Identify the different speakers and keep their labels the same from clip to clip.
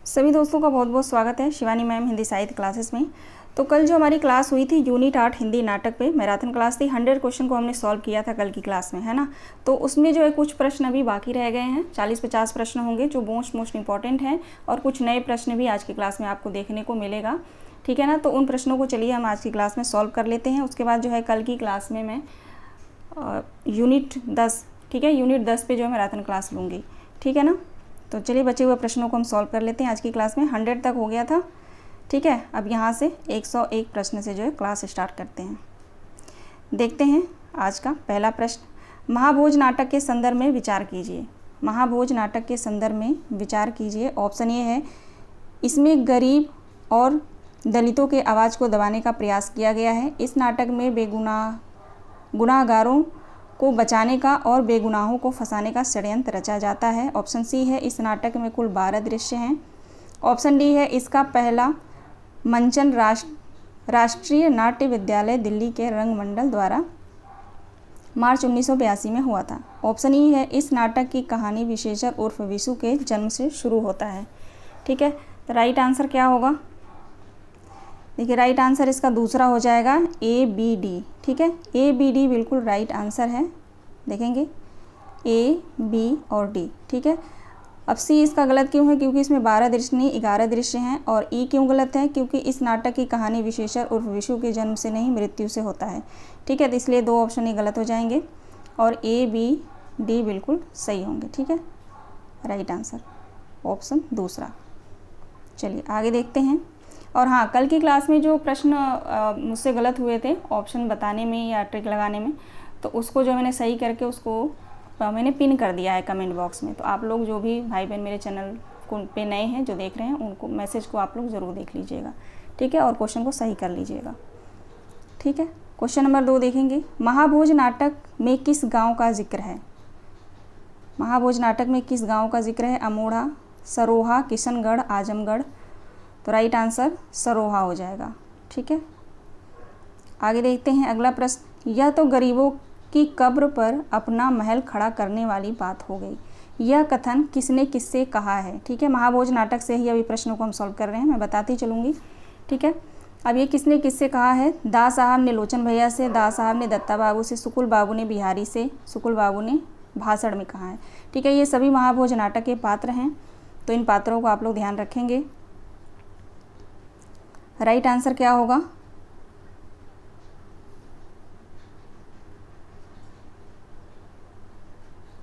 Speaker 1: सभी दोस्तों का बहुत बहुत स्वागत है शिवानी मैम हिंदी साहित्य क्लासेस में। तो कल जो हमारी क्लास हुई थी यूनिट 8 हिंदी नाटक पे मैराथन क्लास थी। 100 क्वेश्चन को हमने सॉल्व किया था कल की क्लास में, है ना। तो उसमें जो है कुछ प्रश्न अभी बाकी रह गए हैं। 40-50 प्रश्न होंगे जो मोस्ट इंपॉर्टेंट हैं, और कुछ नए प्रश्न भी आज की क्लास में आपको देखने को मिलेगा, ठीक है ना। तो उन प्रश्नों को चलिए हम आज की क्लास में सॉल्व कर लेते हैं। उसके बाद जो है कल की क्लास में मैं यूनिट 10, ठीक है, यूनिट 10 पे जो है मैराथन क्लास लूँगी, ठीक है ना। तो चलिए बचे हुए प्रश्नों को हम सॉल्व कर लेते हैं। आज की क्लास में 100 तक हो गया था, ठीक है। अब यहाँ से 101 प्रश्न से जो है क्लास स्टार्ट करते हैं। देखते हैं आज का पहला प्रश्न। महाभोज नाटक के संदर्भ में विचार कीजिए। महाभोज नाटक के संदर्भ में विचार कीजिए। ऑप्शन ए है, इसमें गरीब और दलितों के आवाज़ को दबाने का प्रयास किया गया है। इस नाटक में गुनाहगारों को बचाने का और बेगुनाहों को फंसाने का षड्यंत्र रचा जाता है। ऑप्शन सी है, इस नाटक में कुल 12 दृश्य हैं। ऑप्शन डी है, इसका पहला मंचन राष्ट्रीय नाट्य विद्यालय दिल्ली के रंगमंडल द्वारा मार्च 1982 में हुआ था। ऑप्शन ई है, इस नाटक की कहानी विशेषर उर्फ विशु के जन्म से शुरू होता है, ठीक है। तो राइट आंसर क्या होगा? देखिए राइट आंसर इसका दूसरा हो जाएगा ए बी डी, ठीक है। ए बी डी बिल्कुल राइट आंसर है। देखेंगे ए बी और डी, ठीक है। अब सी इसका गलत क्यों है? क्योंकि इसमें 12 दृश्य नहीं 11 दृश्य हैं। और ई क्यों गलत है? क्योंकि इस नाटक की कहानी विशेषर उर्फ विशु के जन्म से नहीं मृत्यु से होता है, ठीक है। तो इसलिए दो ऑप्शन ही गलत हो जाएंगे और ए बी डी बिल्कुल सही होंगे, ठीक है। राइट आंसर ऑप्शन दूसरा। चलिए आगे देखते हैं। और हाँ, कल की क्लास में जो प्रश्न मुझसे गलत हुए थे ऑप्शन बताने में या ट्रिक लगाने में, तो उसको जो मैंने सही करके उसको मैंने पिन कर दिया है कमेंट बॉक्स में। तो आप लोग जो भी भाई बहन मेरे चैनल को पे नए हैं जो देख रहे हैं, उनको मैसेज को आप लोग ज़रूर देख लीजिएगा, ठीक है, और क्वेश्चन को सही कर लीजिएगा, ठीक है। क्वेश्चन नंबर 2 देखेंगे। महाभोज नाटक में किस गाँव का जिक्र है? महाभोज नाटक में किस गाँव का जिक्र है? अमोढ़ा, सरोहा, किशनगढ़, आजमगढ़। तो राइट आंसर सरोहा हो जाएगा, ठीक है। आगे देखते हैं अगला प्रश्न। यह तो गरीबों की कब्र पर अपना महल खड़ा करने वाली बात हो गई। यह कथन किसने किससे कहा है? ठीक है, महाभोज नाटक से ही अभी प्रश्नों को हम सॉल्व कर रहे हैं, मैं बताती चलूँगी, ठीक है। अब ये किसने किससे कहा है? दा साहब ने लोचन भैया से, दा साहब ने दत्ता बाबू से, सुकुल बाबू ने बिहारी से, सुकुल बाबू ने भाषण में कहा है, ठीक है। ये सभी महाभोज नाटक के पात्र हैं, तो इन पात्रों को आप लोग ध्यान रखेंगे। राइट आंसर क्या होगा?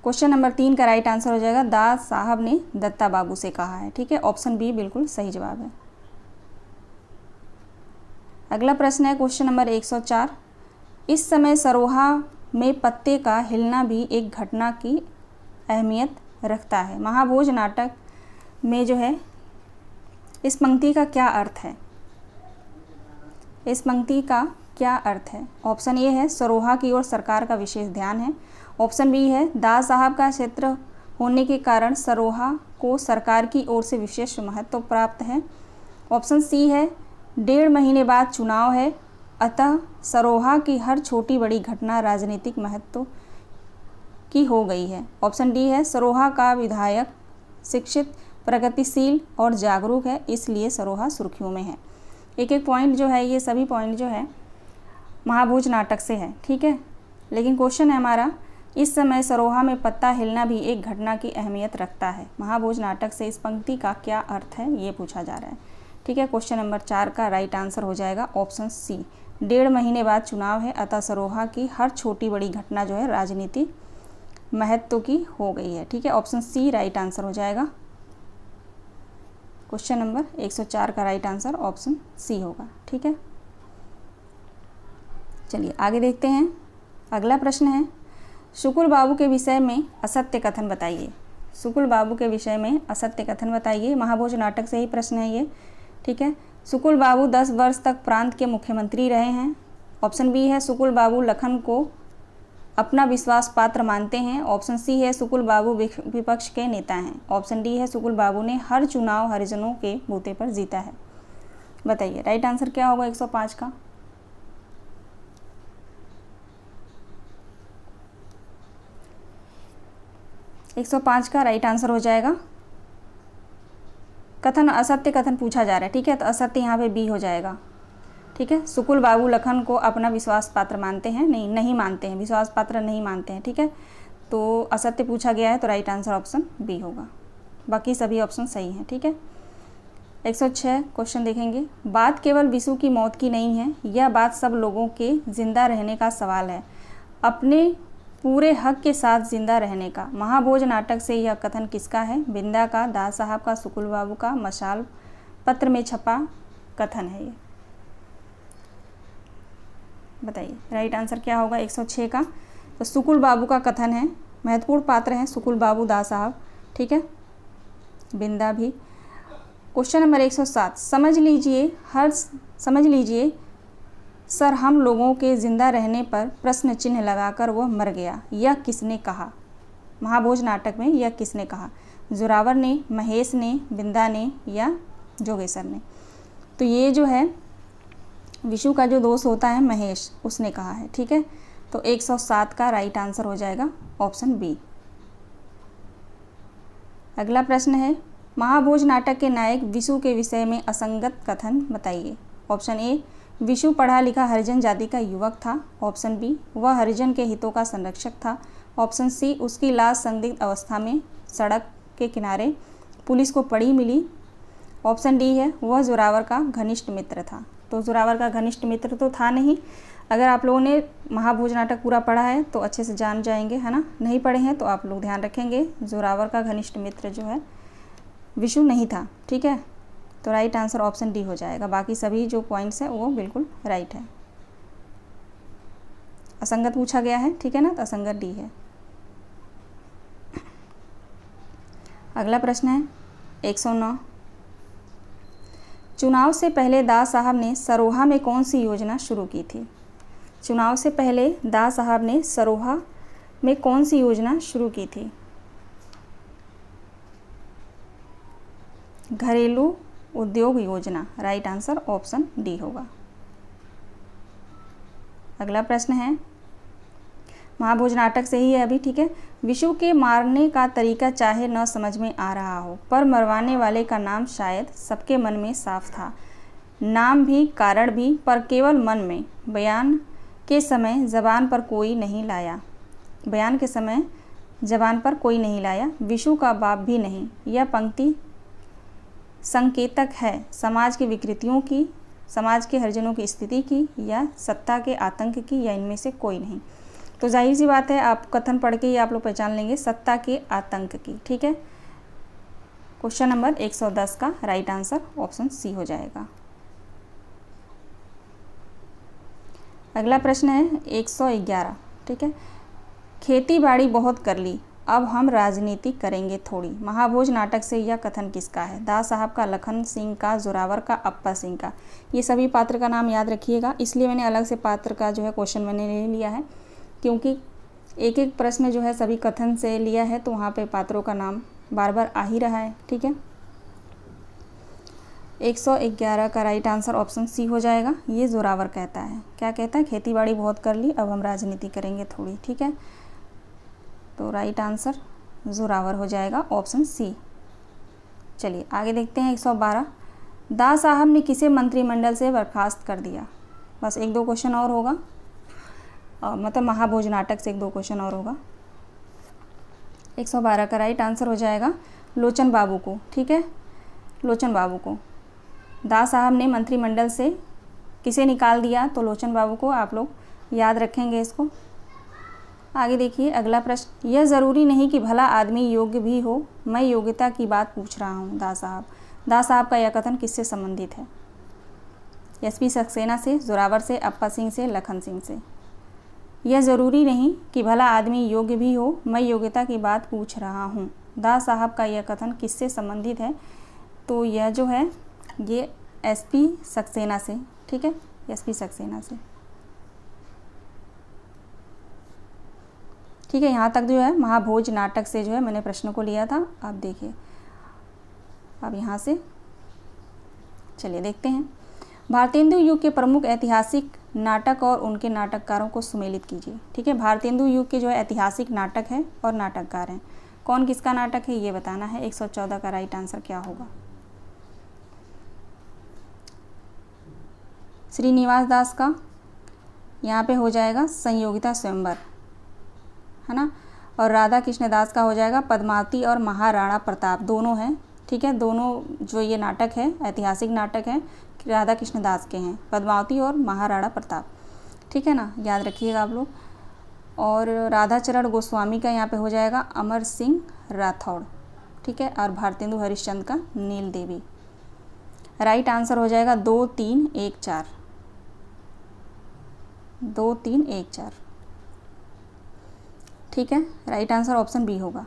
Speaker 1: क्वेश्चन नंबर 3 का राइट आंसर हो जाएगा दा साहब ने दत्ता बाबू से कहा है, ठीक है। ऑप्शन बी बिल्कुल सही जवाब है। अगला प्रश्न है क्वेश्चन नंबर 104। इस समय सरोहा में पत्ते का हिलना भी एक घटना की अहमियत रखता है। महाभोज नाटक में जो है इस पंक्ति का क्या अर्थ है? इस पंक्ति का क्या अर्थ है? ऑप्शन ए है, सरोहा की ओर सरकार का विशेष ध्यान है। ऑप्शन बी है, दा साहब का क्षेत्र होने के कारण सरोहा को सरकार की ओर से विशेष महत्व प्राप्त है। ऑप्शन सी है, 1.5 महीने बाद चुनाव है, अतः सरोहा की हर छोटी बड़ी घटना राजनीतिक महत्व की हो गई है। ऑप्शन डी है, सरोहा का विधायक शिक्षित, प्रगतिशील और जागरूक है, इसलिए सरोहा सुर्खियों में है। एक एक पॉइंट जो है, ये सभी पॉइंट जो है महाभोज नाटक से है, ठीक है। लेकिन क्वेश्चन है हमारा, इस समय सरोहा में पत्ता हिलना भी एक घटना की अहमियत रखता है। महाभोज नाटक से इस पंक्ति का क्या अर्थ है, ये पूछा जा रहा है, ठीक है। क्वेश्चन नंबर 4 का राइट आंसर हो जाएगा ऑप्शन सी, 1.5 महीने बाद चुनाव है, अतः सरोहा की हर छोटी बड़ी घटना जो है राजनीतिक महत्व की हो गई है, ठीक है। ऑप्शन सी राइट आंसर हो जाएगा। क्वेश्चन नंबर 104 का राइट आंसर ऑप्शन सी होगा, ठीक है। चलिए आगे देखते हैं। अगला प्रश्न है, सुकुल बाबू के विषय में असत्य कथन बताइए। सुकुल बाबू के विषय में असत्य कथन बताइए। महाभोज नाटक से ही प्रश्न है ये, ठीक है। सुकुल बाबू 10 वर्ष तक प्रांत के मुख्यमंत्री रहे हैं। ऑप्शन बी है, सुकुल बाबू लखन को अपना विश्वास पात्र मानते हैं। ऑप्शन सी है, सुकुल बाबू विपक्ष के नेता हैं। ऑप्शन डी है, सुकुल बाबू ने हर चुनाव हरिजनों के बूते पर जीता है। बताइए राइट आंसर क्या होगा 105 का? एक 105 का राइट आंसर हो जाएगा कथन असत्य कथन पूछा जा रहा है, ठीक है, तो असत्य यहाँ पे बी हो जाएगा, ठीक है। सुकुल बाबू लखन को अपना विश्वास पात्र मानते हैं, नहीं मानते हैं, विश्वास पात्र नहीं मानते हैं, ठीक है। तो असत्य पूछा गया है तो राइट आंसर ऑप्शन बी होगा, बाकी सभी ऑप्शन सही हैं, ठीक है। 106 क्वेश्चन देखेंगे। बात केवल विशु की मौत की नहीं है, यह बात सब लोगों के जिंदा रहने का सवाल है, अपने पूरे हक के साथ जिंदा रहने का। महाभोज नाटक से यह कथन किसका है? बिंदा का, दास साहब का, सुकुल बाबू का, मशाल पत्र में छपा कथन है ये। बताइए राइट आंसर क्या होगा 106 का? तो सुकुल बाबू का कथन है, महत्वपूर्ण पात्र हैं सुकुल बाबू, दास साहब, ठीक है, बिंदा भी। क्वेश्चन नंबर 107 समझ लीजिए सर हम लोगों के जिंदा रहने पर प्रश्न चिन्ह लगाकर वह मर गया, यह किसने कहा? महाभोज नाटक में यह किसने कहा? जोरावर ने, महेश ने, बिंदा ने या जोगेश्वर ने? तो ये जो है विशु का जो दोस्त होता है महेश, उसने कहा है, ठीक है। तो 107 का राइट आंसर हो जाएगा ऑप्शन बी। अगला प्रश्न है महाभोज नाटक के नायक विशु के विषय में असंगत कथन बताइए। ऑप्शन ए विशु पढ़ा लिखा हरिजन जाति का युवक था। ऑप्शन बी वह हरिजन के हितों का संरक्षक था। ऑप्शन सी उसकी लाश संदिग्ध अवस्था में सड़क के किनारे पुलिस को पड़ी मिली। ऑप्शन डी है वह जोरावर का घनिष्ठ मित्र था। तो जोरावर का घनिष्ठ मित्र तो था नहीं। अगर आप लोगों ने महाभोज नाटक पूरा पढ़ा है तो अच्छे से जान जाएंगे, है ना। नहीं पढ़े हैं तो आप लोग ध्यान रखेंगे, जोरावर का घनिष्ठ मित्र जो है विशु नहीं था, ठीक है। तो राइट आंसर ऑप्शन डी हो जाएगा, बाकी सभी जो पॉइंट्स है वो बिल्कुल राइट है। असंगत पूछा गया है, ठीक है ना, तो असंगत डी है। अगला प्रश्न है 109 चुनाव से पहले दास साहब ने सरोहा में कौन सी योजना शुरू की थी? चुनाव से पहले दास साहब ने सरोहा में कौन सी योजना शुरू की थी? घरेलू उद्योग योजना। राइट आंसर ऑप्शन डी होगा। अगला प्रश्न है महाभोज नाटक से ही है अभी, ठीक है। विशु के मारने का तरीका चाहे न समझ में आ रहा हो, पर मरवाने वाले का नाम शायद सबके मन में साफ था। नाम भी, कारण भी, पर केवल मन में। बयान के समय जबान पर कोई नहीं लाया। बयान के समय जबान पर कोई नहीं लाया। विशु का बाप भी नहीं। यह पंक्ति संकेतक है समाज की विकृतियों की, समाज के हरिजनों की स्थिति की, या सत्ता के आतंक की, या इनमें से कोई नहीं। तो जाहिर सी बात है आप कथन पढ़ के ही आप लोग पहचान लेंगे, सत्ता के आतंक की, ठीक है। क्वेश्चन नंबर 110 का राइट आंसर ऑप्शन सी हो जाएगा। अगला प्रश्न है 111, ठीक है। खेती बाड़ी बहुत कर ली, अब हम राजनीति करेंगे थोड़ी। महाभोज नाटक से यह कथन किसका है? दास साहब का, लखन सिंह का, जोरावर का, अप्पा सिंह का। ये सभी पात्र का नाम याद रखिएगा, इसलिए मैंने अलग से पात्र का जो है क्वेश्चन मैंने ले लिया है, क्योंकि एक एक प्रश्न जो है सभी कथन से लिया है तो वहाँ पे पात्रों का नाम बार बार आ ही रहा है, ठीक है। 111 का राइट आंसर ऑप्शन सी हो जाएगा। ये जोरावर कहता है, क्या कहता है? खेती बाड़ी बहुत कर ली, अब हम राजनीति करेंगे थोड़ी, ठीक है। तो राइट आंसर जोरावर हो जाएगा ऑप्शन सी। चलिए आगे देखते हैं 112 दास साहब ने किसे मंत्रिमंडल से बर्खास्त कर दिया? बस एक दो क्वेश्चन और होगा, मतलब महाभोज नाटक से एक दो क्वेश्चन और होगा। 112 का राइट आंसर हो जाएगा लोचन बाबू को, ठीक है, लोचन बाबू को। दास साहब ने मंत्रिमंडल से किसे निकाल दिया? तो लोचन बाबू को, आप लोग याद रखेंगे इसको। आगे देखिए अगला प्रश्न, यह ज़रूरी नहीं कि भला आदमी योग्य भी हो, मैं योग्यता की बात पूछ रहा हूँ। दास साहब का यह कथन किससे संबंधित है? एसपी सक्सेना से, जोरावर से, अप्पा सिंह से, लखन सिंह से। यह ज़रूरी नहीं कि भला आदमी योग्य भी हो, मैं योग्यता की बात पूछ रहा हूँ। दास साहब का यह कथन किससे संबंधित है? तो यह जो है ये एसपी सक्सेना से, ठीक है, एसपी सक्सेना से, ठीक है। यहाँ तक जो है महाभोज नाटक से जो है मैंने प्रश्नों को लिया था। अब देखिए, अब यहाँ से चलिए देखते हैं। भारतेंदु युग के प्रमुख ऐतिहासिक नाटक और उनके नाटककारों को सुमेलित कीजिए, ठीक है। भारतेंदु युग के जो है ऐतिहासिक नाटक है और नाटककार हैं। कौन किसका नाटक है ये बताना है। 114 का राइट आंसर क्या होगा? श्रीनिवास दास का यहाँ पे हो जाएगा संयोगिता स्वयंवर, है ना। और राधा कृष्ण दास का हो जाएगा पद्मावती और महाराणा प्रताप, दोनों हैं, ठीक है। दोनों जो ये नाटक है, ऐतिहासिक नाटक है, राधा कृष्ण दास के हैं, पद्मावती और महाराणा प्रताप, ठीक है ना, याद रखिएगा आप लोग। और राधाचरण गोस्वामी का यहाँ पे हो जाएगा अमर सिंह राठौड़, ठीक है। और भारतेंदु हरिश्चंद्र का नील देवी। राइट आंसर हो जाएगा 2, 3, 1, 4, 2, 3, 1, 4, ठीक है। राइट आंसर ऑप्शन बी होगा।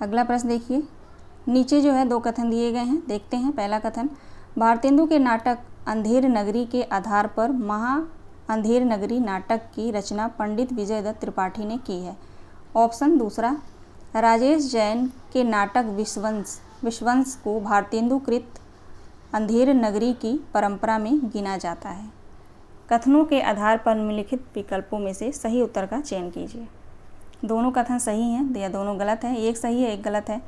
Speaker 1: अगला प्रश्न देखिए, नीचे जो है 2 कथन दिए गए हैं, देखते हैं। पहला कथन, भारतेंदु के नाटक अंधेर नगरी के आधार पर महा अंधेर नगरी नाटक की रचना पंडित विजय दत्त त्रिपाठी ने की है। ऑप्शन दूसरा, राजेश जैन के नाटक विश्वंस को भारतेंदु कृत अंधेर नगरी की परंपरा में गिना जाता है। कथनों के आधार पर निम्नलिखित विकल्पों में से सही उत्तर का चयन कीजिए। दोनों कथन सही हैं या दोनों गलत हैं, एक सही है एक गलत है,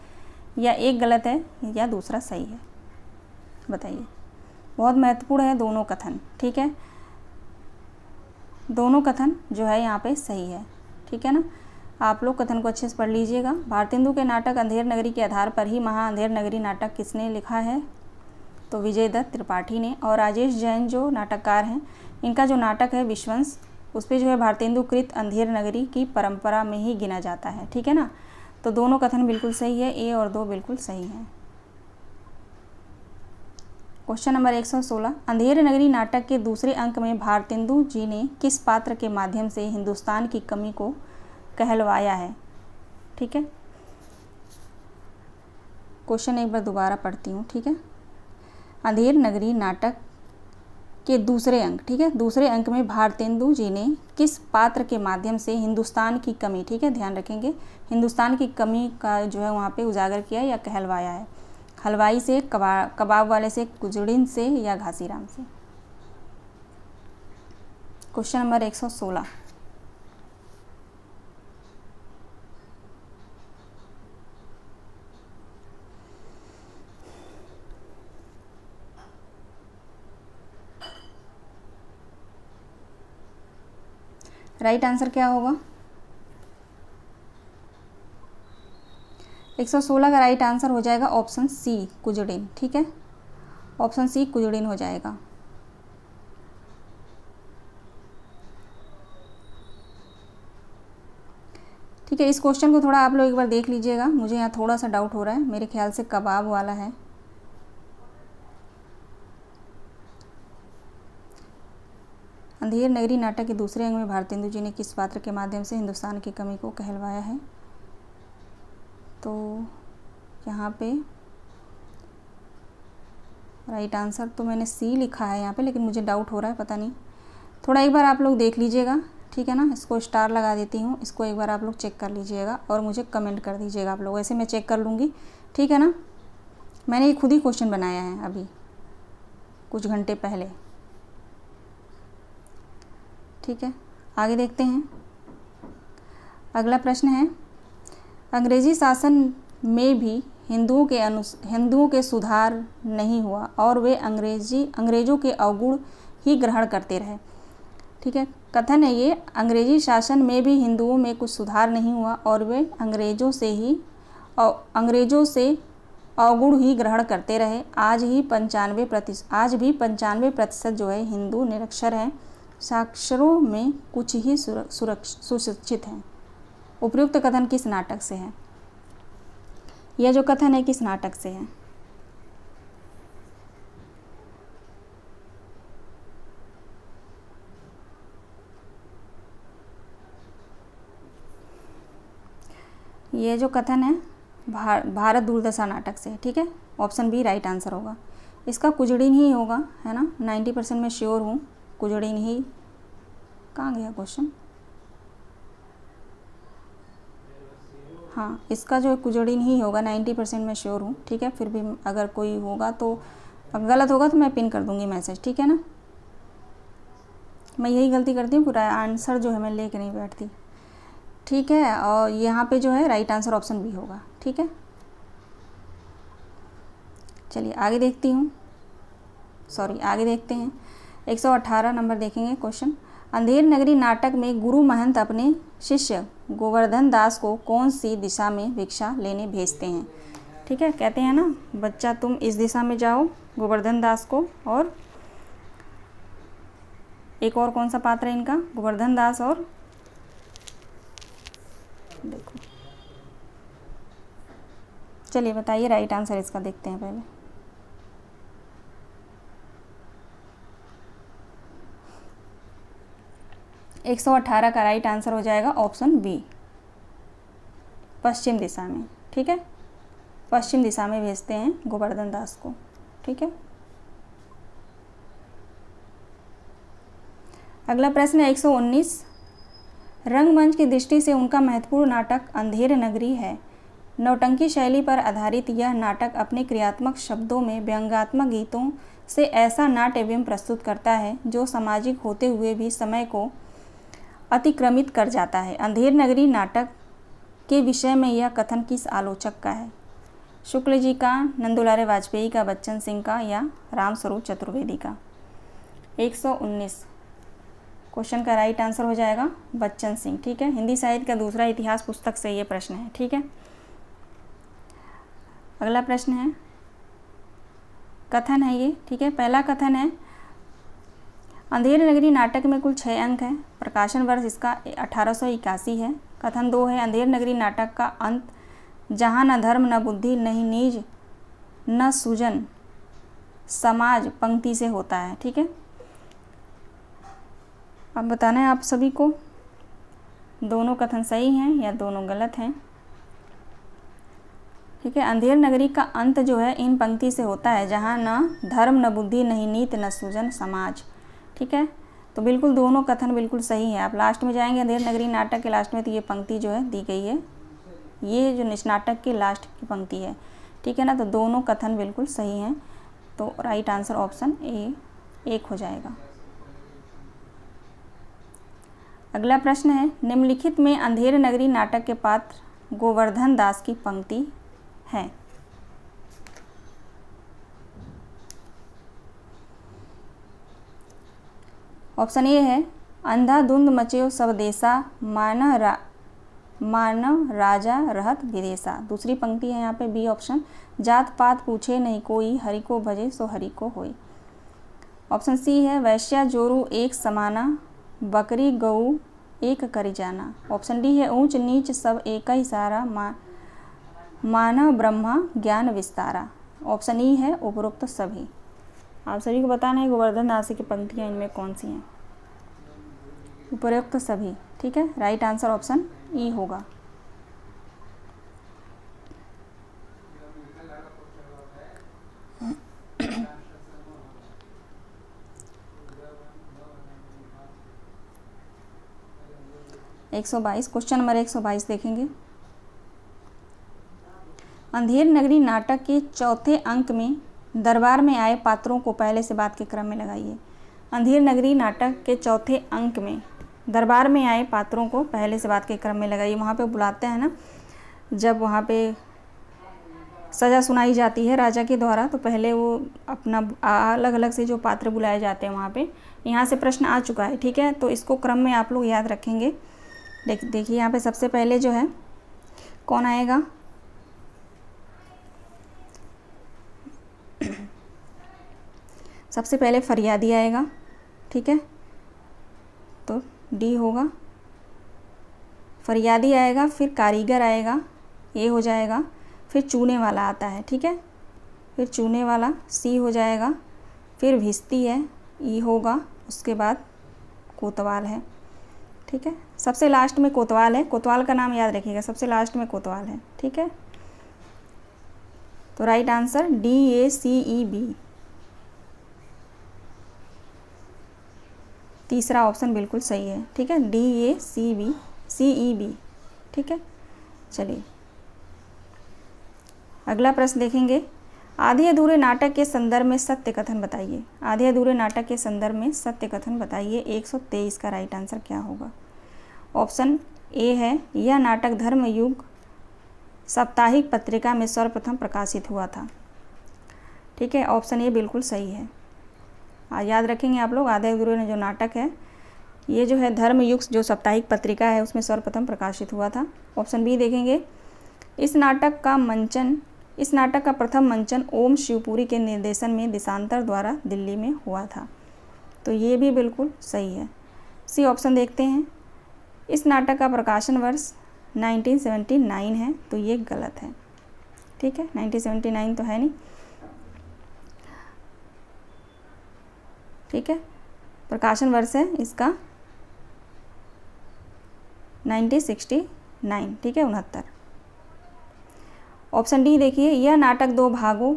Speaker 1: या एक गलत है या दूसरा सही है, बताइए। बहुत महत्वपूर्ण है दोनों कथन, ठीक है। दोनों कथन जो है यहाँ पे सही है, ठीक है ना। आप लोग कथन को अच्छे से पढ़ लीजिएगा। भारतेंदु के नाटक अंधेर नगरी के आधार पर ही महा अंधेर नगरी नाटक किसने लिखा है, तो विजय दत्त त्रिपाठी ने। और राजेश जैन जो नाटककार हैं, इनका जो नाटक है विश्वंस, उस पर जो है भारतेंदु कृत अंधेर नगरी की परंपरा में ही गिना जाता है, ठीक है ना। तो दोनों कथन बिल्कुल सही है, ए और 2 बिल्कुल सही हैं। क्वेश्चन नंबर 116, अंधेर नगरी नाटक के दूसरे अंक में भारतेंदु जी ने किस पात्र के माध्यम से हिंदुस्तान की कमी को कहलवाया है, ठीक है। क्वेश्चन एक बार दोबारा पढ़ती हूँ, ठीक है। अंधेर नगरी नाटक के दूसरे अंक, ठीक है, दूसरे अंक में भारतेंदु जी ने किस पात्र के माध्यम से हिंदुस्तान की कमी, ठीक है, ध्यान रखेंगे, हिंदुस्तान की कमी का जो है वहाँ पे उजागर किया या कहलवाया है। हलवाई से, कबाब वाले से, कुजड़िन से या घासीराम से। क्वेश्चन नंबर 116, राइट आंसर क्या होगा। 116 का राइट आंसर हो जाएगा ऑप्शन सी, कुजड़िन, ठीक है। ऑप्शन सी कुजड़िन हो जाएगा। ठीक है, इस क्वेश्चन को थोड़ा आप लोग एक बार देख लीजिएगा, मुझे यहाँ थोड़ा सा डाउट हो रहा है, मेरे ख्याल से कबाब वाला है। अंधेर नगरी नाटक के दूसरे अंग में भारतेंदु जी ने किस पात्र के माध्यम से हिंदुस्तान की कमी को कहलवाया है, तो यहाँ पे राइट आंसर तो मैंने सी लिखा है यहाँ पे, लेकिन मुझे डाउट हो रहा है, पता नहीं, थोड़ा एक बार आप लोग देख लीजिएगा, ठीक है ना। इसको स्टार लगा देती हूँ, इसको एक बार आप लोग चेक कर लीजिएगा और मुझे कमेंट कर दीजिएगा आप लोग, वैसे मैं चेक कर लूँगी, ठीक है ना। मैंने ये खुद ही क्वेश्चन बनाया है अभी कुछ घंटे पहले, ठीक है। आगे देखते हैं। अगला प्रश्न है, अंग्रेजी शासन में भी हिंदुओं के सुधार नहीं हुआ और वे अंग्रेजों के अवगुण ही ग्रहण करते रहे, ठीक है। कथन है ये, अंग्रेजी शासन में भी हिंदुओं में कुछ सुधार नहीं हुआ और वे अंग्रेजों से अवगुण ही ग्रहण करते रहे। आज भी 95% जो है हिंदू निरक्षर हैं, साक्षरों में कुछ ही सुशिक्षित हैं। उपयुक्त कथन किस नाटक से है, यह जो कथन है किस नाटक से है। ये जो कथन है भारत दूरदर्शन नाटक से, ठीक है। ऑप्शन बी राइट आंसर होगा। इसका कुजड़िन ही होगा, है ना, 90% में श्योर हूँ, कुजड़िन ही। कहाँ गया क्वेश्चन, हाँ, इसका जो कुजड़िन ही होगा, 90% में श्योर हूँ, ठीक है। फिर भी अगर कोई होगा तो गलत होगा तो मैं पिन कर दूँगी मैसेज, ठीक है ना। मैं यही गलती करती हूँ, पूरा आंसर जो है मैं लेके नहीं बैठती, ठीक है। और यहाँ पे जो है राइट आंसर ऑप्शन बी होगा, ठीक है। चलिए आगे देखती हूँ। सॉरी आगे देखते हैं। 118 नंबर देखेंगे क्वेश्चन। अंधेर नगरी नाटक में गुरु महंत अपने शिष्य गोवर्धन दास को कौन सी दिशा में भिक्षा लेने भेजते हैं? ठीक है, कहते हैं ना बच्चा तुम इस दिशा में जाओ गोवर्धन दास को, और एक और कौन सा पात्र है इनका, गोवर्धन दास और देखो, चलिए बताइए राइट आंसर इसका देखते हैं पहले। एक 118 का राइट आंसर हो जाएगा ऑप्शन बी, पश्चिम दिशा में। ठीक है, पश्चिम दिशा में भेजते हैं गोवर्धन दास को। ठीक है, अगला प्रश्न है 119। रंगमंच की दृष्टि से उनका महत्वपूर्ण नाटक अंधेर नगरी है। नौटंकी शैली पर आधारित यह नाटक अपने क्रियात्मक शब्दों में व्यंग्यात्मक गीतों से ऐसा नाट्य एवं प्रस्तुत करता है जो सामाजिक होते हुए भी समय को अतिक्रमित कर जाता है। अंधेर नगरी नाटक के विषय में यह कथन किस आलोचक का है? शुक्ल जी का, नंदुलारे वाजपेयी का, बच्चन सिंह का, या रामस्वरूप चतुर्वेदी का? 119 क्वेश्चन का राइट आंसर हो जाएगा बच्चन सिंह। ठीक है, हिंदी साहित्य का दूसरा इतिहास पुस्तक से ये प्रश्न है। ठीक है, अगला प्रश्न है, कथन है ये। ठीक है, पहला कथन है अंधेर नगरी नाटक में कुल 6 अंक हैं। प्रकाशन वर्ष इसका 1881 है। कथन 2 है अंधेर नगरी नाटक का अंत जहाँ न धर्म न बुद्धि नहीं नीज न सुजन समाज पंक्ति से होता है। ठीक है, अब बताना है आप सभी को दोनों कथन सही हैं या दोनों गलत हैं। ठीक है, अंधेर नगरी का अंत जो है इन पंक्ति से होता है जहाँ न धर्म न बुद्धि नहीं नीत न सुजन समाज। ठीक है, तो बिल्कुल दोनों कथन बिल्कुल सही है। आप लास्ट में जाएंगे अंधेर नगरी नाटक के लास्ट में तो ये पंक्ति जो है दी गई है, ये जो नाटक की लास्ट की पंक्ति है। ठीक है ना, तो दोनों कथन बिल्कुल सही हैं, तो राइट आंसर ऑप्शन ए 1 हो जाएगा। अगला प्रश्न है निम्नलिखित में अंधेर नगरी नाटक के पात्र गोवर्धन दास की पंक्ति है। ऑप्शन ए है अंधाधुंध मचेयो सब देसा मानव राजा रहत विदेशा। दूसरी पंक्ति है यहाँ पे बी ऑप्शन जात पात पूछे नहीं कोई हरि को भजे सो हरि को होई। ऑप्शन सी है वैश्या जोरू एक समाना बकरी गऊ एक करी जाना। ऑप्शन डी है ऊंच नीच सब एक ही सारा मानव ब्रह्मा ज्ञान विस्तारा। ऑप्शन ई है उपरोक्त सभी। आप सभी को बताना है गोवर्धन दास की पंक्तियाँ इनमें कौन सी हैं। उपरोक्त सभी। ठीक है, राइट आंसर ऑप्शन ई होगा। एक 122 क्वेश्चन नंबर 122 देखेंगे। अंधेर नगरी नाटक के चौथे अंक में दरबार में आए पात्रों को पहले से बाद के क्रम में लगाइए। अंधेर नगरी नाटक के चौथे अंक में दरबार में आए पात्रों को पहले से बाद के क्रम में लगाइए। वहाँ पे बुलाते हैं ना, जब वहाँ पे सज़ा सुनाई जाती है राजा के द्वारा, तो पहले वो अपना अलग अलग से जो पात्र बुलाए जाते हैं वहाँ पे। यहाँ से प्रश्न आ चुका है। ठीक है, तो इसको क्रम में आप लोग याद रखेंगे। देखिए यहाँ पे सबसे पहले जो है कौन आएगा, सबसे पहले फरियादी आएगा। ठीक है, तो डी होगा, फरियादी आएगा, फिर कारीगर आएगा, ए हो जाएगा, फिर चूने वाला आता है। ठीक है, फिर चूने वाला सी हो जाएगा, फिर भिस्ती है ई होगा, उसके बाद कोतवाल है। ठीक है, सबसे लास्ट में कोतवाल है। कोतवाल का नाम याद रखिएगा, सबसे लास्ट में कोतवाल है। ठीक है, तो राइट आंसर DACEB, तीसरा ऑप्शन बिल्कुल सही है। ठीक है, DACEB। ठीक है, चलिए अगला प्रश्न देखेंगे। आधे अधूरे नाटक के संदर्भ में सत्य कथन बताइए। आधे अधूरे नाटक के संदर्भ में सत्य कथन बताइए। 123 का राइट आंसर क्या होगा? ऑप्शन ए है यह नाटक धर्मयुग साप्ताहिक पत्रिका में सर्वप्रथम प्रकाशित हुआ था। ठीक है, ऑप्शन ए बिल्कुल सही है। याद रखेंगे आप लोग, आधे अधूरे जो नाटक है ये जो है धर्मयुग जो साप्ताहिक पत्रिका है उसमें सर्वप्रथम प्रकाशित हुआ था। ऑप्शन बी देखेंगे, इस नाटक का प्रथम मंचन ओम शिवपुरी के निर्देशन में देशांतर द्वारा दिल्ली में हुआ था। तो ये भी बिल्कुल सही है। सी ऑप्शन देखते हैं, इस नाटक का प्रकाशन वर्ष 1979 है। तो ये गलत है। ठीक है, 1979 तो है नहीं। ठीक है, प्रकाशन वर्ष है इसका 1969। ठीक है, 69। ऑप्शन डी देखिए, यह नाटक 2 भागों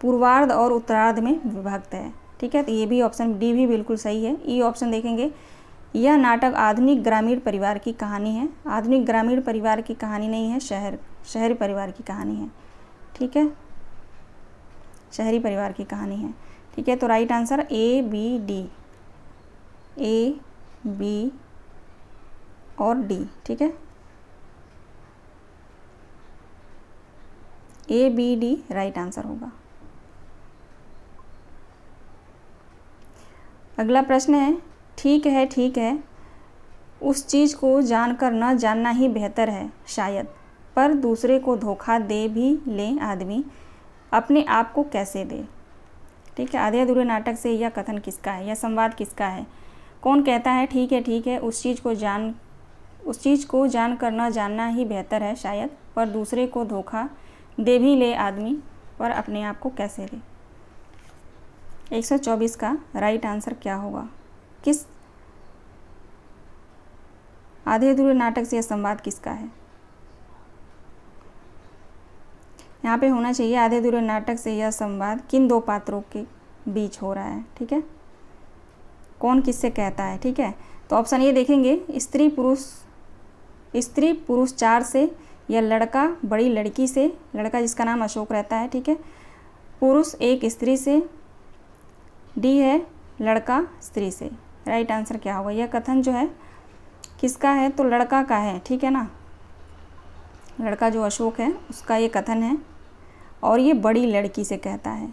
Speaker 1: पूर्वार्ध और उत्तरार्ध में विभक्त है। ठीक है, तो ये भी ऑप्शन डी भी बिल्कुल सही है। ई ऑप्शन देखेंगे, यह नाटक आधुनिक ग्रामीण परिवार की कहानी है। आधुनिक ग्रामीण परिवार की कहानी नहीं है, शहरी परिवार की कहानी है। ठीक है, शहरी परिवार की कहानी है। ठीक है, तो right answer A B D, A B और डी। ठीक है, A B D right answer होगा। अगला प्रश्न है, ठीक है, उस चीज़ को जानकर न जानना ही बेहतर है शायद, पर दूसरे को धोखा दे भी ले आदमी, अपने आप को कैसे दे। ठीक है, आधे अधूरे नाटक से यह कथन किसका है, यह संवाद किसका है। कौन कहता है ठीक है, उस चीज़ को जानकर न जानना ही बेहतर है शायद, पर दूसरे को धोखा दे भी ले आदमी, पर अपने आप को कैसे दे। 124 का राइट आंसर क्या होगा, किस आधे अधूरे नाटक से यह संवाद किसका है। यहाँ पे होना चाहिए, आधे अधूरे नाटक से यह संवाद किन 2 पात्रों के बीच हो रहा है। ठीक है, कौन किससे कहता है। ठीक है, तो ऑप्शन ए देखेंगे, स्त्री पुरुष 4 से, या लड़का बड़ी लड़की से, लड़का जिसका नाम अशोक रहता है। ठीक है, पुरुष एक स्त्री से, डी है लड़का स्त्री से। राइट आंसर क्या होगा, यह कथन जो है किसका है, तो लड़का का है। ठीक है ना, लड़का जो अशोक है उसका ये कथन है, और ये बड़ी लड़की से कहता है।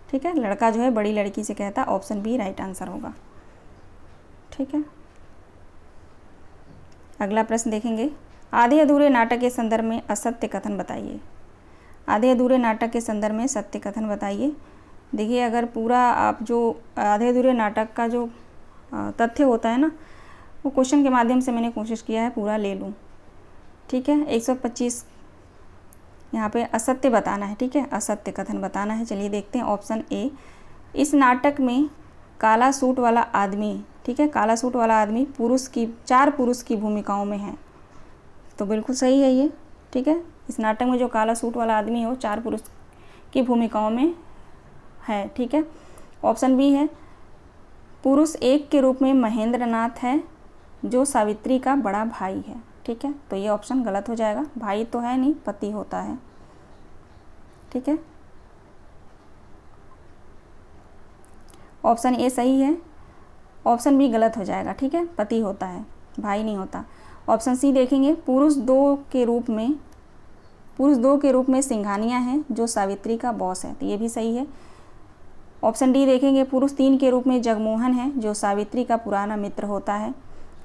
Speaker 1: ठीक है, लड़का जो है बड़ी लड़की से कहता है। ऑप्शन बी राइट आंसर होगा। ठीक है, अगला प्रश्न देखेंगे, आधे अधूरे नाटक के संदर्भ में असत्य कथन बताइए। आधे अधूरे नाटक के संदर्भ में सत्य कथन बताइए। देखिए, अगर पूरा आप जो आधे अधूरे नाटक का जो तथ्य होता है ना, वो क्वेश्चन के माध्यम से मैंने कोशिश किया है पूरा ले लूँ। ठीक है, 125 यहाँ पे असत्य बताना है। ठीक है, असत्य कथन बताना है। चलिए देखते हैं ऑप्शन ए, इस नाटक में काला सूट वाला आदमी, ठीक है, काला सूट वाला आदमी 4 पुरुष की भूमिकाओं में है। तो बिल्कुल सही है ये। ठीक है, इस नाटक में जो काला सूट वाला आदमी है वो 4 पुरुष की भूमिकाओं में है। ठीक है, ऑप्शन बी है, पुरुष 1 के रूप में महेंद्र नाथ है, जो सावित्री का बड़ा भाई है। ठीक है, तो ये ऑप्शन गलत हो जाएगा, भाई तो है नहीं, पति होता है। ठीक है, ऑप्शन ए सही है, ऑप्शन बी गलत हो जाएगा। ठीक है, पति होता है, भाई नहीं होता। ऑप्शन सी देखेंगे, पुरुष 2 के रूप में सिंघानिया है, जो सावित्री का बॉस है। तो ये भी सही है। ऑप्शन डी देखेंगे, पुरुष 3 के रूप में जगमोहन है, जो सावित्री का पुराना मित्र होता है।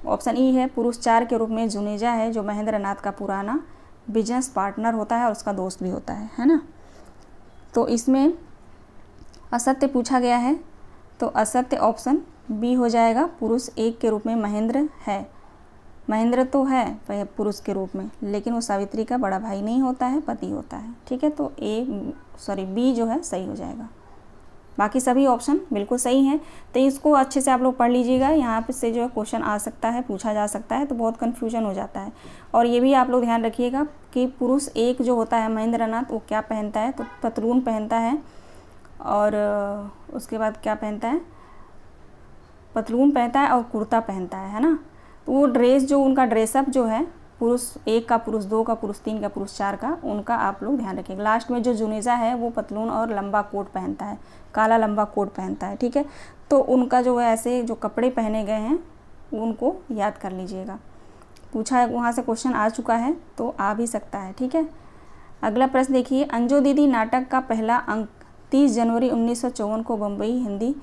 Speaker 1: ऑप्शन ई है, पुरुष 4 के रूप में जुनेजा है, जो महेंद्र नाथ का पुराना बिजनेस पार्टनर होता है और उसका दोस्त भी होता है ना। तो इसमें असत्य पूछा गया है, तो असत्य ऑप्शन बी हो जाएगा, पुरुष 1 के रूप में महेंद्र है। महेंद्र तो है पुरुष के रूप में, लेकिन वो सावित्री का बड़ा भाई नहीं होता है, पति होता है। ठीक है, तो बी जो है सही हो जाएगा। बाकी सभी ऑप्शन बिल्कुल सही हैं। तो इसको अच्छे से आप लोग पढ़ लीजिएगा, यहाँ पे से जो है क्वेश्चन आ सकता है, पूछा जा सकता है, तो बहुत कन्फ्यूजन हो जाता है। और ये भी आप लोग ध्यान रखिएगा कि पुरुष 1 जो होता है महेंद्र नाथ, वो क्या पहनता है, तो पतलून पहनता है, और उसके बाद क्या पहनता है, पतलून पहनता है और कुर्ता पहनता है ना। तो वो ड्रेस जो उनका ड्रेसअप जो है, पुरुष 1 का, पुरुष 2 का, पुरुष 3 का, पुरुष 4 का, उनका आप लोग ध्यान रखिएगा। लास्ट में जो जुनेजा है वो पतलून और लंबा कोट पहनता है, काला लंबा कोट पहनता है। ठीक है, तो उनका जो है ऐसे जो कपड़े पहने गए हैं उनको याद कर लीजिएगा। पूछा है वहाँ से क्वेश्चन आ चुका है, तो आ भी सकता है। ठीक है, अगला प्रश्न देखिए, अंजू दीदी नाटक का पहला अंक 30 जनवरी 1954 को बम्बई हिंदी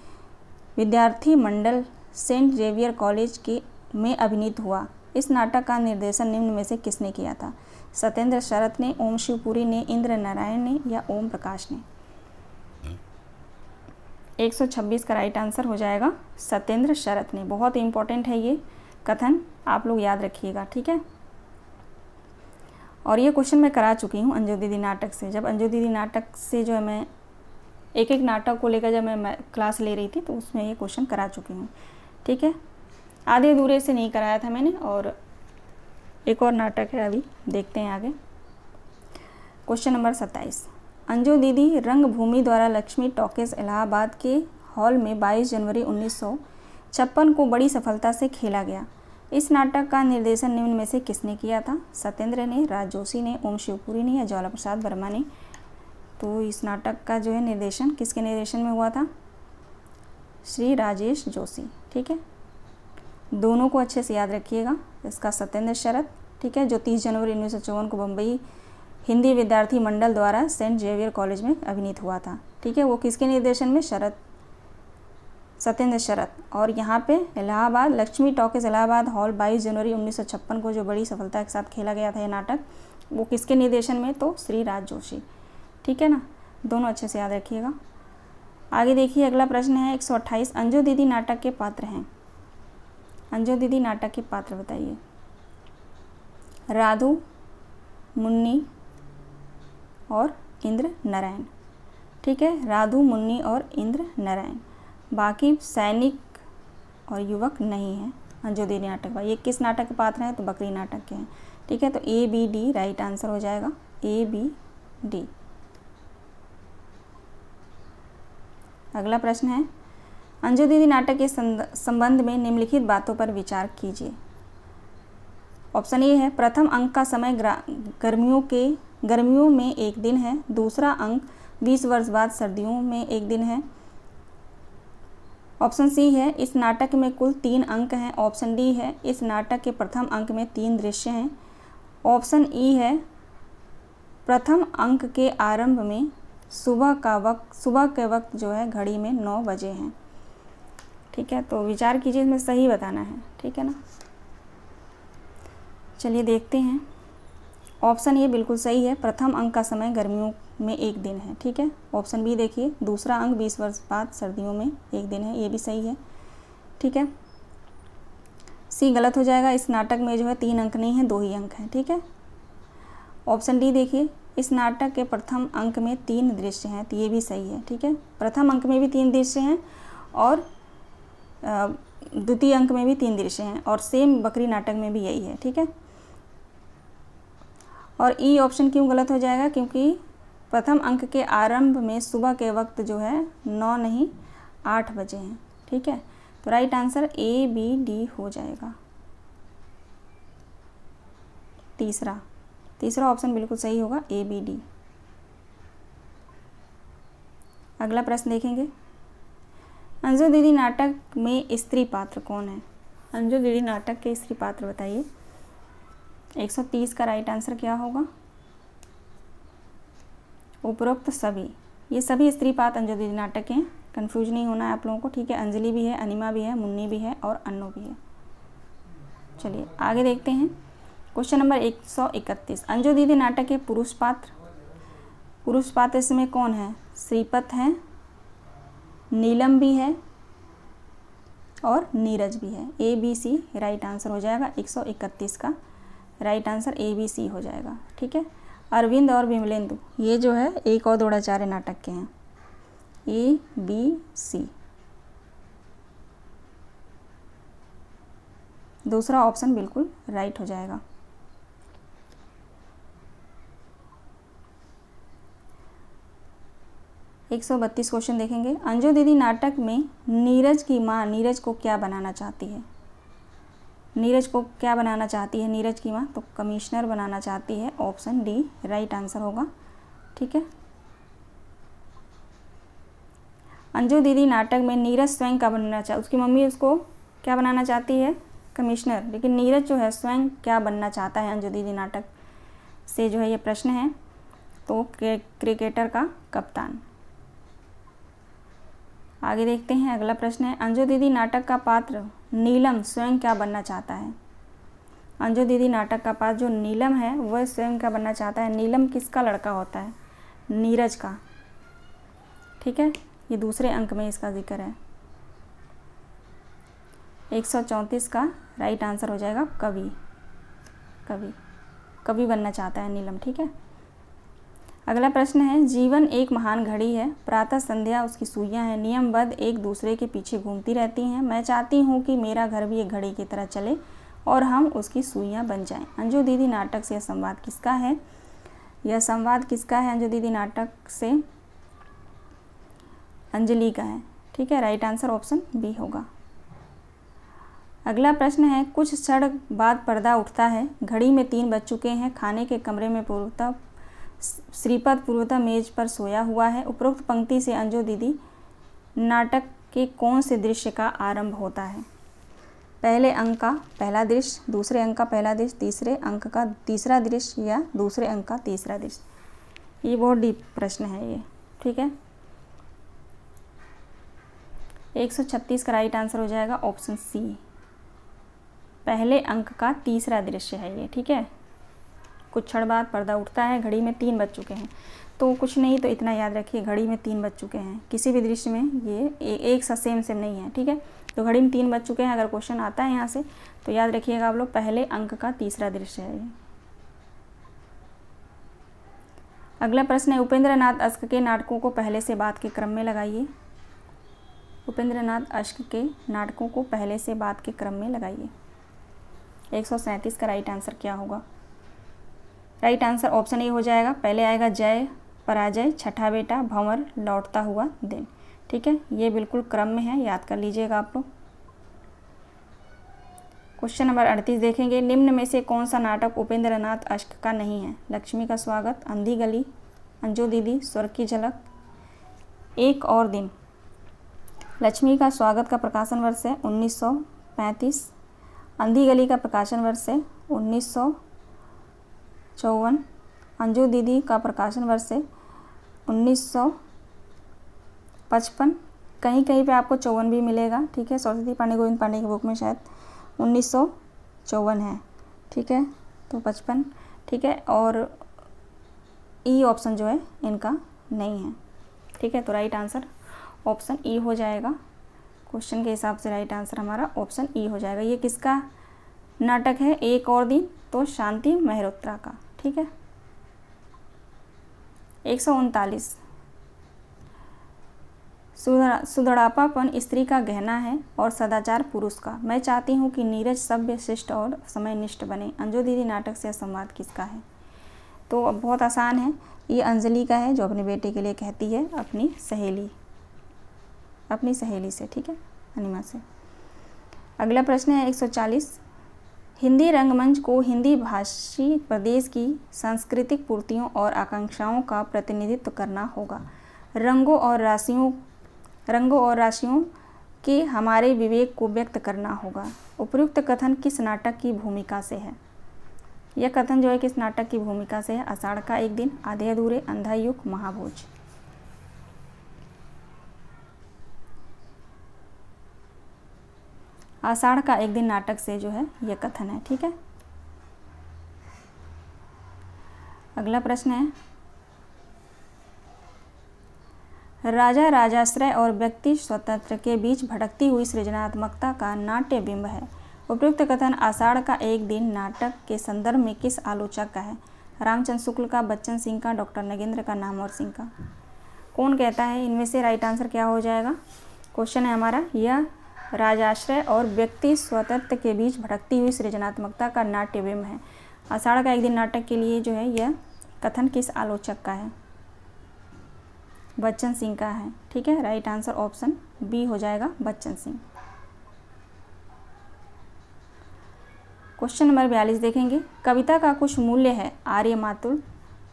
Speaker 1: विद्यार्थी मंडल सेंट जेवियर कॉलेज के में अभिनीत हुआ। इस नाटक का निर्देशन निम्न में से किसने किया था? सत्येंद्र शरत ने, ओम शिवपुरी ने, इंद्र नारायण ने या ओम प्रकाश ने? 126 का राइट आंसर हो जाएगा सत्येंद्र शरत ने। बहुत इंपॉर्टेंट है ये कथन, आप लोग याद रखिएगा, ठीक है। और ये क्वेश्चन मैं करा चुकी हूँ अंजू दीदी नाटक से। जब अंजू दीदी नाटक से जो है मैं एक एक नाटक को लेकर जब मैं क्लास ले रही थी तो उसमें ये क्वेश्चन करा चुकी हूँ, ठीक है। आधे अधूरे से नहीं कराया था मैंने। और एक और नाटक है, अभी देखते हैं आगे। क्वेश्चन नंबर 27, अंजू दीदी रंगभूमि द्वारा लक्ष्मी टॉकीज इलाहाबाद के हॉल में 22 जनवरी 1956 को बड़ी सफलता से खेला गया। इस नाटक का निर्देशन निम्न में से किसने किया था? सत्येंद्र ने, राज जोशी ने, ओम शिवपुरी ने या ज्वाला प्रसाद वर्मा ने? तो इस नाटक का जो है निर्देशन किसके निर्देशन में हुआ था? श्री राजेश जोशी, ठीक है। दोनों को अच्छे से याद रखिएगा। इसका सत्येंद्र शरत, ठीक है, जो 30 जनवरी 1954 को बम्बई हिंदी विद्यार्थी मंडल द्वारा सेंट जेवियर कॉलेज में अभिनीत हुआ था, ठीक है। वो किसके निर्देशन में? सत्येंद्र शरत। और यहाँ पे इलाहाबाद लक्ष्मी टॉकीज इलाहाबाद हॉल 22 जनवरी 1956 को जो बड़ी सफलता के साथ खेला गया था ये नाटक, वो किसके निर्देशन में? तो श्री राज जोशी, ठीक है ना। दोनों अच्छे से याद रखिएगा। आगे देखिए, अगला प्रश्न है 128, अंजू दीदी नाटक के पात्र हैं। अंजू दीदी नाटक के पात्र बताइए। राधू, मुन्नी और इंद्र नारायण, ठीक है। राधू, मुन्नी और इंद्र नारायण। बाकी सैनिक और युवक नहीं हैं अंजू दीदी नाटक का। ये किस नाटक के पात्र हैं? तो बकरी नाटक के हैं, ठीक है। तो A B D right answer हो जाएगा, ए बी डी। अगला प्रश्न है, अंजू दीदी नाटक के संबंध में निम्नलिखित बातों पर विचार कीजिए। ऑप्शन ए है, प्रथम अंक का समय गर्मियों में एक दिन है। दूसरा अंक 20 वर्ष बाद सर्दियों में एक दिन है। ऑप्शन सी है, इस नाटक में कुल 3 अंक हैं। ऑप्शन डी है, इस नाटक के प्रथम अंक में 3 दृश्य हैं। ऑप्शन ई है, प्रथम अंक के आरंभ में सुबह के वक्त जो है घड़ी में 9 बजे हैं, ठीक है। तो विचार कीजिए, इसमें सही बताना है, ठीक है ना। चलिए देखते हैं। ऑप्शन ए बिल्कुल सही है, प्रथम अंक का समय गर्मियों में एक दिन है, ठीक है। ऑप्शन बी देखिए, दूसरा अंक 20 वर्ष बाद सर्दियों में एक दिन है, ये भी सही है, ठीक है। सी गलत हो जाएगा, इस नाटक में जो है 3 अंक नहीं है, 2 ही अंक हैं, ठीक है। ऑप्शन डी देखिए, इस नाटक के प्रथम अंक में 3 दृश्य हैं, तो ये भी सही है, ठीक है। प्रथम अंक में भी 3 दृश्य हैं और द्वितीय अंक में भी 3 दृश्य हैं, और सेम बकरी नाटक में भी यही है, ठीक है। और ई ऑप्शन क्यों गलत हो जाएगा? क्योंकि प्रथम अंक के आरंभ में सुबह के वक्त जो है 9 नहीं 8 बजे हैं, ठीक है। तो right answer A B D हो जाएगा। तीसरा ऑप्शन बिल्कुल सही होगा, ए बी डी। अगला प्रश्न देखेंगे, अंजू दीदी नाटक में स्त्री पात्र कौन है? अंजू दीदी नाटक के स्त्री पात्र बताइए। 130 का राइट आंसर क्या होगा? उपरोक्त सभी, ये सभी स्त्री पात्र अंजू दीदी नाटक के हैं, कंफ्यूज नहीं होना है आप लोगों को, ठीक है। अंजलि भी है, अनिमा भी है, मुन्नी भी है और अन्नू भी है। चलिए आगे देखते हैं। क्वेश्चन नंबर 131, अंजू दीदी नाटक के पुरुष पात्र इसमें कौन है? श्रीपत है, नीलम भी है और नीरज भी है। A B C right answer हो जाएगा। 131 का right answer A B C हो जाएगा, ठीक है। अरविंद और विमलेंदु, ये जो है एक और द्रोणाचार्य नाटक के हैं। ए बी सी, दूसरा ऑप्शन बिल्कुल राइट हो जाएगा। एक 132 क्वेश्चन देखेंगे। अंजू दीदी नाटक में नीरज की माँ नीरज को क्या बनाना चाहती है? नीरज को क्या बनाना चाहती है नीरज की माँ? तो कमिश्नर बनाना चाहती है। ऑप्शन डी राइट आंसर होगा, ठीक है। अंजू दीदी नाटक में नीरज स्वयं क्या बनना चाहती, उसकी मम्मी उसको क्या बनाना चाहती है? कमिश्नर। लेकिन नीरज जो है स्वयं क्या बनना चाहता है अंजू दीदी नाटक से जो है ये प्रश्न है, तो क्रिकेटर का कप्तान। आगे देखते हैं। अगला प्रश्न है, अंजू दीदी नाटक का पात्र नीलम स्वयं क्या बनना चाहता है? अंजू दीदी नाटक का पात्र जो नीलम है वह स्वयं क्या बनना चाहता है? नीलम किसका लड़का होता है? नीरज का। ठीक है, ये दूसरे अंक में इसका जिक्र है। 134 का राइट आंसर हो जाएगा कवि। कवि कवि बनना चाहता है नीलम। ठीक है। अगला प्रश्न है, जीवन एक महान घड़ी है, प्रातः संध्या उसकी सुइयां हैं, नियमबद्ध एक दूसरे के पीछे घूमती रहती हैं। मैं चाहती हूँ कि मेरा घर भी एक घड़ी की तरह चले और हम उसकी सुइयां बन जाएं। अंजू दीदी नाटक से यह संवाद किसका है? यह संवाद किसका है? अंजू दीदी नाटक से अंजलि का है। ठीक है, राइट आंसर ऑप्शन बी होगा। अगला प्रश्न है, कुछ क्षण बाद पर्दा उठता है, घड़ी में 3 बज चुके हैं, खाने के कमरे में पूर्वतः श्रीपद पूर्वतः मेज पर सोया हुआ है। उपरोक्त पंक्ति से अंजू दीदी नाटक के कौन से दृश्य का आरंभ होता है? पहले अंक का पहला दृश्य, दूसरे अंक का पहला दृश्य, तीसरे अंक का तीसरा दृश्य या दूसरे अंक का तीसरा दृश्य? ये बहुत डीप प्रश्न है ये। ठीक है, 136 का राइट आंसर हो जाएगा ऑप्शन सी, पहले अंक का तीसरा दृश्य है ये। ठीक है, कुछ क्षण बाद पर्दा उठता है, घड़ी में 3 बज चुके हैं, तो कुछ नहीं तो इतना याद रखिए, घड़ी में 3 बज चुके हैं। किसी भी दृश्य में ये एक सा सेम नहीं है। ठीक है, तो घड़ी में 3 बज चुके हैं, अगर क्वेश्चन आता है यहाँ से तो याद रखिएगा आप लोग, पहले अंक का तीसरा दृश्य है ये। अगला प्रश्न है, उपेंद्र नाथ अश्क के नाटकों को पहले से बाद के क्रम में लगाइए। उपेंद्र नाथ अश्क के नाटकों को पहले से बाद के क्रम में लगाइए। 137 का राइट आंसर क्या होगा? राइट आंसर ऑप्शन ए हो जाएगा, पहले आएगा जय पराजय, छठा बेटा, भंवर, लौटता हुआ दिन। ठीक है, ये बिल्कुल क्रम में है, याद कर लीजिएगा आप लोग। क्वेश्चन नंबर 38 देखेंगे, निम्न में से कौन सा नाटक उपेंद्र नाथ अश्क का नहीं है? लक्ष्मी का स्वागत, अंधी गली, अंजू दीदी, स्वर्ग की झलक, एक और दिन। लक्ष्मी का स्वागत का प्रकाशन वर्ष है 1935, अंधी गली का प्रकाशन वर्ष है 1954, अंजू दीदी का प्रकाशन वर्ष है 1955, कहीं कहीं पे आपको 54 भी मिलेगा। ठीक है, सरस्वती पांडे गोविंद पांडे की बुक में शायद 1954 है। ठीक है, तो 55। ठीक है, और ई ऑप्शन जो है इनका नहीं है। ठीक है, तो राइट आंसर ऑप्शन ई हो जाएगा। क्वेश्चन के हिसाब से राइट आंसर हमारा ऑप्शन ई हो जाएगा। ये किसका नाटक है? एक और दिन, तो शांति मेहरोत्रा का। ठीक है, 139, सुधड़ापापन स्त्री का गहना है और सदाचार पुरुष का। मैं चाहती हूँ कि नीरज सभ्य, शिष्ट और समयनिष्ठ बने। अंजू दीदी नाटक से संवाद किसका है? तो बहुत आसान है, ये अंजलि का है, जो अपने बेटे के लिए कहती है अपनी सहेली से। ठीक है, अनिमा से। अगला प्रश्न है 140, हिंदी रंगमंच को हिंदी भाषी प्रदेश की सांस्कृतिक पूर्तियों और आकांक्षाओं का प्रतिनिधित्व करना होगा। रंगों और राशियों के हमारे विवेक को व्यक्त करना होगा। उपयुक्त कथन किस नाटक की भूमिका से है? यह कथन जो है किस नाटक की भूमिका से है? आषाढ़ का एक दिन, आधे अधूरे, अंधा युग, महाभोज। आषाढ़ का एक दिन नाटक से जो है यह कथन है। ठीक है, अगला प्रश्न है, राजा राजाश्रय और व्यक्ति स्वतंत्र के बीच भटकती हुई सृजनात्मकता का नाट्य बिंब है। उपयुक्त कथन आषाढ़ का एक दिन नाटक के संदर्भ में किस आलोचक का है? रामचंद्र शुक्ल का, बच्चन सिंह का, डॉक्टर नगेंद्र का, नामवर सिंह का। कौन कहता है? इनमें से राइट आंसर क्या हो जाएगा? क्वेश्चन है हमारा, यह राजाश्रय और व्यक्ति स्वतंत्र के बीच भटकती हुई सृजनात्मकता का नाट्य बिंब है। आषाढ़ का एक दिन नाटक के लिए जो है यह कथन किस आलोचक का है? बच्चन सिंह का है। ठीक है, राइट आंसर ऑप्शन बी हो जाएगा, बच्चन सिंह। क्वेश्चन नंबर 42 देखेंगे, कविता का कुछ मूल्य है आर्य मातुल,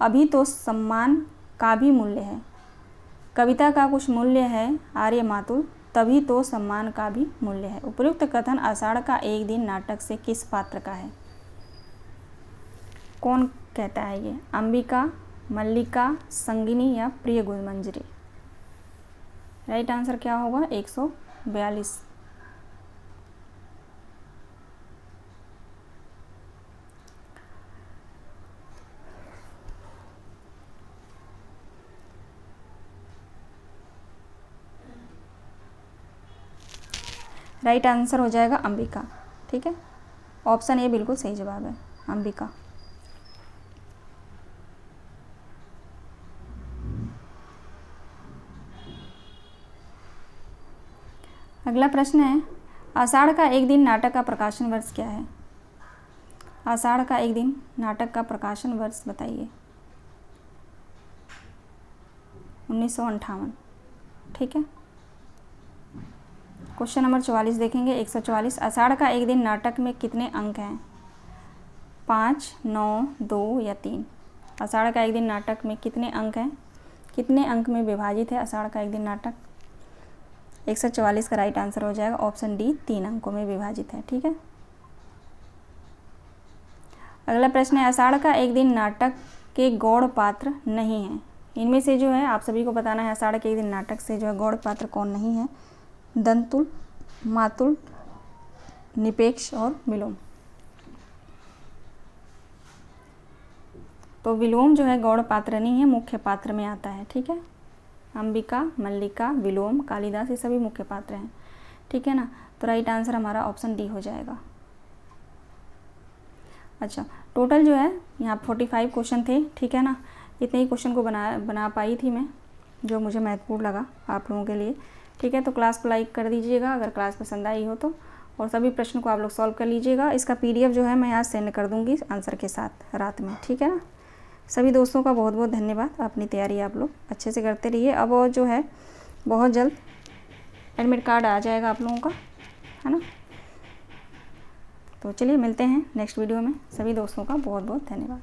Speaker 1: अभी तो सम्मान का भी मूल्य है। कविता का कुछ मूल्य है आर्य मातुल, तभी तो सम्मान का भी मूल्य है। उपयुक्त कथन आषाढ़ का एक दिन नाटक से किस पात्र का है? कौन कहता है ये? अंबिका, मल्लिका, संगिनी या प्रिय गुलमंजरी? राइट आंसर क्या होगा? 142। राइट आंसर हो जाएगा अंबिका। ठीक है, ऑप्शन ए बिल्कुल सही जवाब है, अंबिका। अगला प्रश्न है, आषाढ़ का एक दिन नाटक का प्रकाशन वर्ष क्या है? आषाढ़ का एक दिन नाटक का प्रकाशन वर्ष बताइए। 1958। ठीक है, क्वेश्चन नंबर 44 देखेंगे। 144, आषाढ़ का एक दिन नाटक में कितने अंक हैं? 5, 9, 2 या 3? आषाढ़ का एक दिन नाटक में कितने अंक हैं? कितने अंक में विभाजित है आषाढ़ का एक दिन नाटक? 144 का राइट आंसर हो जाएगा ऑप्शन डी, 3 अंकों में विभाजित है। ठीक है, अगला प्रश्न है, आषाढ़ का एक दिन नाटक के गौड़ पात्र नहीं हैं। इनमें से जो है आप सभी को बताना है, आषाढ़ के एक दिन नाटक से जो है गौड़ पात्र कौन नहीं है? दंतुल, मातुल, निपेक्ष और विलोम। तो विलोम जो है गौड़ पात्र नहीं है, मुख्य पात्र में आता है। ठीक है, अंबिका, मल्लिका, विलोम, कालिदास, ये सभी मुख्य पात्र हैं। ठीक है ना, तो राइट आंसर हमारा ऑप्शन डी हो जाएगा। अच्छा, टोटल जो है यहाँ 45 क्वेश्चन थे। ठीक है ना, इतने ही क्वेश्चन को बना पाई थी मैं, जो मुझे महत्वपूर्ण लगा आप लोगों के लिए। ठीक है, तो क्लास को लाइक कर दीजिएगा अगर क्लास पसंद आई हो तो, और सभी प्रश्न को आप लोग सॉल्व कर लीजिएगा। इसका PDF जो है मैं यहाँ सेंड कर दूँगी आंसर के साथ रात में। ठीक है ना, सभी दोस्तों का बहुत बहुत धन्यवाद। अपनी तैयारी आप लोग अच्छे से करते रहिए। अब और जो है बहुत जल्द एडमिट कार्ड आ जाएगा आप लोगों का, है ना। तो चलिए मिलते हैं नेक्स्ट वीडियो में। सभी दोस्तों का बहुत बहुत धन्यवाद।